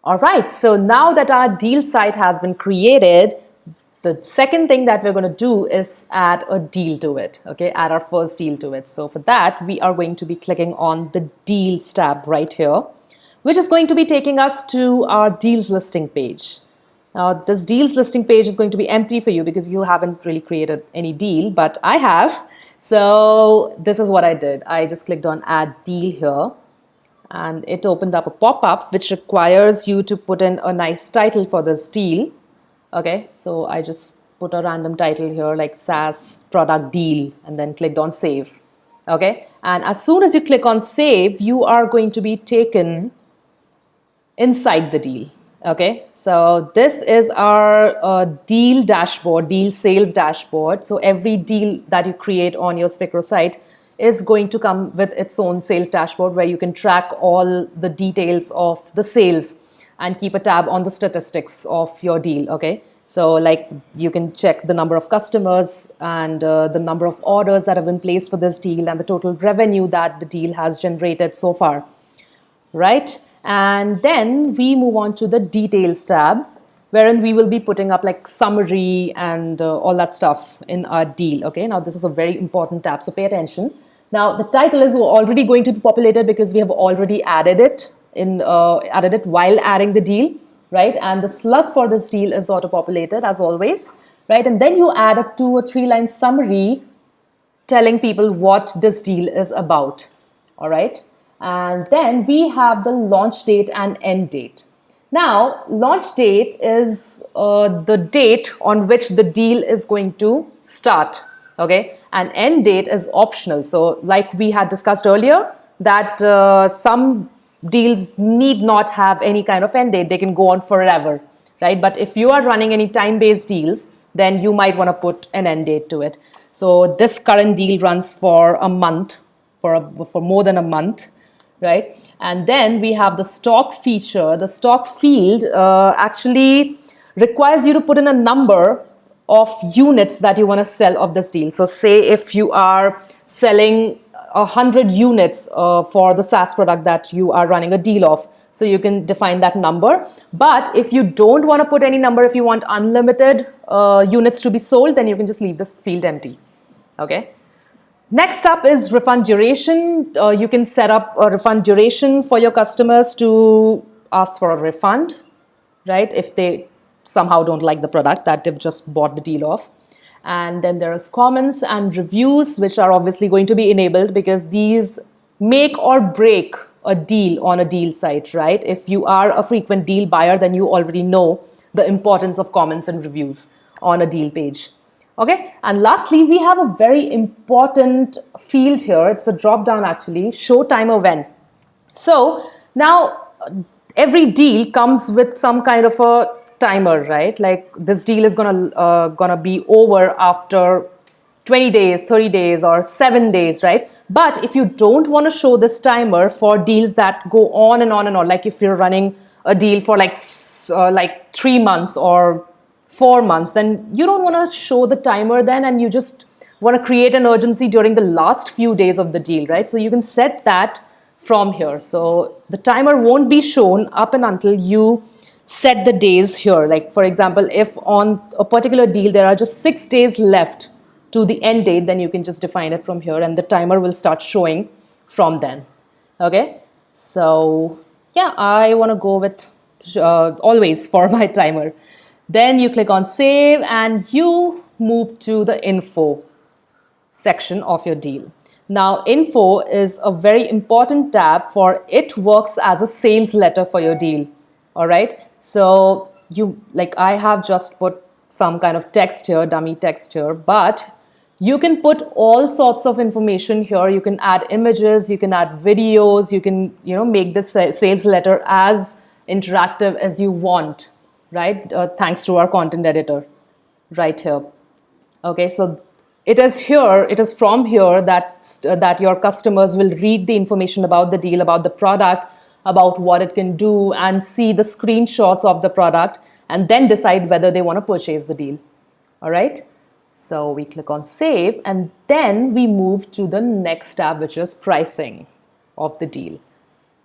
All right, so now that our deal site has been created, the second thing that we're going to do is add a deal to it, okay, add our first deal to it. So for that, we are going to be clicking on the Deals tab right here, which is going to be taking us to our Deals listing page. Now, this Deals listing page is going to be empty for you because you haven't really created any deal, but I have. So this is what I did. I just clicked on Add Deal here, and it opened up a pop-up which requires you to put in a nice title for this deal. Okay, so I just put a random title here like SaaS product deal and then clicked on save. Okay, and as soon as you click on save, you are going to be taken inside the deal. Okay, so this is our deal dashboard, deal sales dashboard. So every deal that you create on your Spikro site is going to come with its own sales dashboard where you can track all the details of the sales and keep a tab on the statistics of your deal. Okay, so like you can check the number of customers and the number of orders that have been placed for this deal and the total revenue that the deal has generated so far, right? And then we move on to the details tab, wherein we will be putting up like summary and all that stuff in our deal. Okay, now this is a very important tab, so pay attention. Now the title is already going to be populated because we have already added it while adding the deal, right? And the slug for this deal is auto-populated as always, right? And then you add a 2 or 3 line summary telling people what this deal is about, all right? And then we have the launch date and end date. Now, launch date is the date on which the deal is going to start, okay? And end date is optional. So like we had discussed earlier, that some deals need not have any kind of end date. They can go on forever, right? But if you are running any time-based deals, then you might want to put an end date to it. So this current deal runs for a month, for more than a month, right? And then we have the stock feature. The stock field actually requires you to put in a number of units that you want to sell of this deal. So say if you are selling 100 units for the SaaS product that you are running a deal of, so you can define that number. But if you don't want to put any number, if you want unlimited units to be sold, then you can just leave this field empty, okay? Next up is refund duration. You can set up a refund duration for your customers to ask for a refund, right? If they somehow don't like the product that they've just bought the deal of. And then there is comments and reviews, which are obviously going to be enabled because these make or break a deal on a deal site, right? If you are a frequent deal buyer, then you already know the importance of comments and reviews on a deal page. Okay, and lastly, we have a very important field here. It's a drop down actually, show timer when. So now every deal comes with some kind of a timer, right? Like this deal is gonna be over after 20 days, 30 days, or 7 days, right? But if you don't want to show this timer for deals that go on and on and on, like if you're running a deal for like 3 months or 4 months, then you don't want to show the timer then, and you just want to create an urgency during the last few days of the deal, right? So you can set that from here. So the timer won't be shown up and until you set the days here. Like for example, if on a particular deal there are just 6 days left to the end date, then you can just define it from here and the timer will start showing from then. Okay, so yeah, I want to go with always for my timer. Then you click on save and you move to the info section of your deal. Now info is a very important tab, for it works as a sales letter for your deal. All right, so I have just put some kind of text here, dummy text here, but you can put all sorts of information here. You can add images, you can add videos, you can make this sales letter as interactive as you want, right? Thanks to our content editor right here. Okay, so it is from here that your customers will read the information about the deal, about the product, about what it can do, and see the screenshots of the product and then decide whether they want to purchase the deal. All right, so we click on save and then we move to the next tab, which is pricing of the deal.